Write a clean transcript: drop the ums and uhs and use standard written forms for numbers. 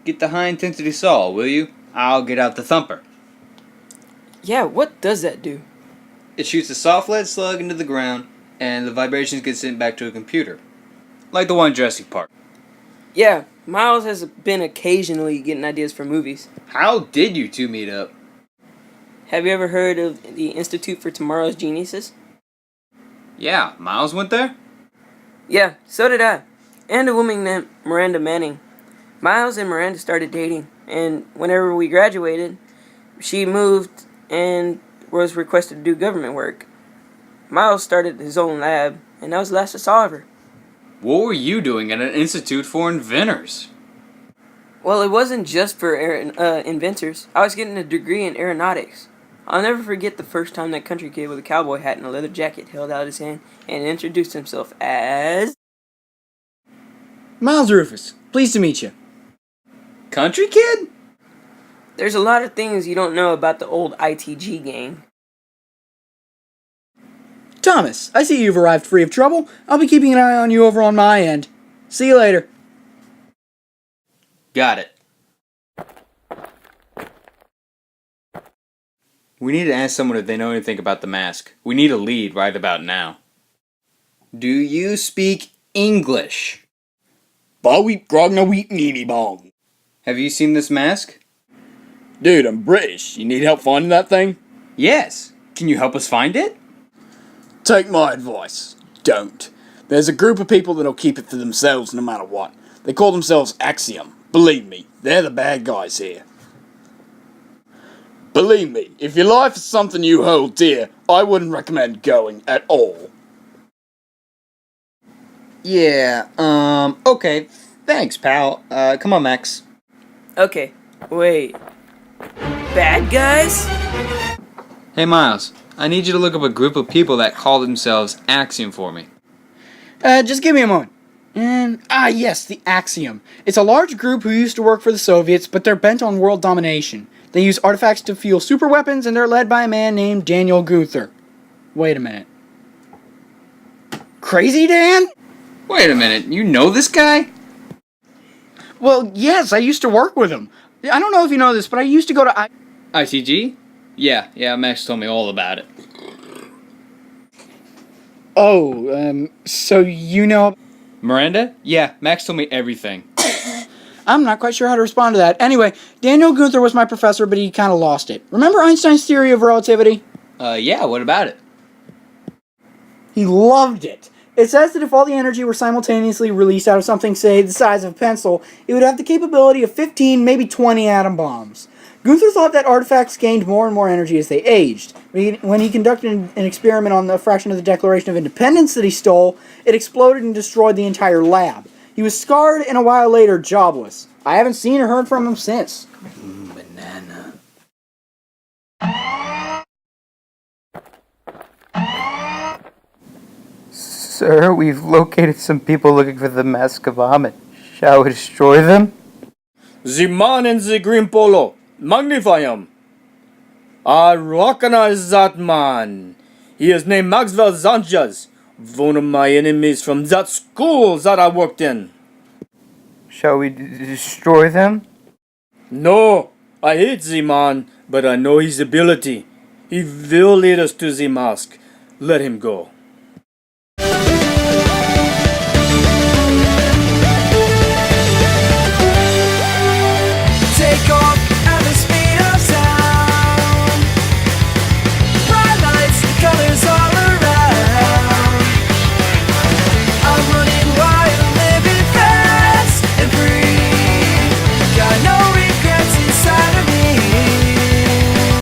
get the high-intensity saw, will you? I'll get out the thumper. Yeah, what does that do? It shoots a soft lead slug into the ground, and the vibrations get sent back to a computer. Like the one in Jurassic Park. Yeah, Miles has been occasionally getting ideas for movies. How did you two meet up? Have you ever heard of the Institute for Tomorrow's Geniuses? Yeah, Miles went there? Yeah, so did I. And a woman named Miranda Manning. Miles and Miranda started dating, and whenever we graduated, she moved and was requested to do government work. Miles started his own lab, and that was the last I saw of her. What were you doing at an institute for inventors? Well, it wasn't just for inventors. I was getting a degree in aeronautics. I'll never forget the first time that country kid with a cowboy hat and a leather jacket held out his hand and introduced himself as... Miles Rufus, pleased to meet you. Country kid? There's a lot of things you don't know about the old ITG gang. Thomas, I see you've arrived free of trouble. I'll be keeping an eye on you over on my end. See you later. Got it. We need to ask someone if they know anything about the mask. We need a lead right about now. Do you speak English? Baweep grogna wheat needy bong. Have you seen this mask? Dude, I'm British. You need help finding that thing? Yes. Can you help us find it? Take my advice. Don't. There's a group of people that'll keep it for themselves no matter what. They call themselves Axiom. Believe me, they're the bad guys here. Believe me, if your life is something you hold dear, I wouldn't recommend going at all. Yeah, okay. Thanks, pal. Come on, Max. Okay, wait. Bad guys? Hey, Miles. I need you to look up a group of people that call themselves Axiom for me. Just give me a moment. Yes, the Axiom. It's a large group who used to work for the Soviets, but they're bent on world domination. They use artifacts to fuel super weapons, and they're led by a man named Daniel Gunther. Wait a minute. Crazy Dan? Wait a minute, you know this guy? Well, yes, I used to work with him. I don't know if you know this, but I used to go to ITG? Yeah, Max told me all about it. Oh, so you know... Miranda? Yeah, Max told me everything. I'm not quite sure how to respond to that. Anyway, Daniel Gunther was my professor, but he kind of lost it. Remember Einstein's theory of relativity? Yeah, what about it? He loved it. It says that if all the energy were simultaneously released out of something, say, the size of a pencil, it would have the capability of 15, maybe 20 atom bombs. Gunther thought that artifacts gained more and more energy as they aged. When he conducted an experiment on the fraction of the Declaration of Independence that he stole, it exploded and destroyed the entire lab. He was scarred and a while later jobless. I haven't seen or heard from him since. Banana. Sir, we've located some people looking for the Mask of Ahmed. Shall we destroy them? The man in the green polo. Magnify him. I recognize that man. He is named Maxwell Sanchez, one of my enemies from that school that I worked in. Shall we destroy them? No, I hate the man, but I know his ability. He will lead us to the mask. Let him go.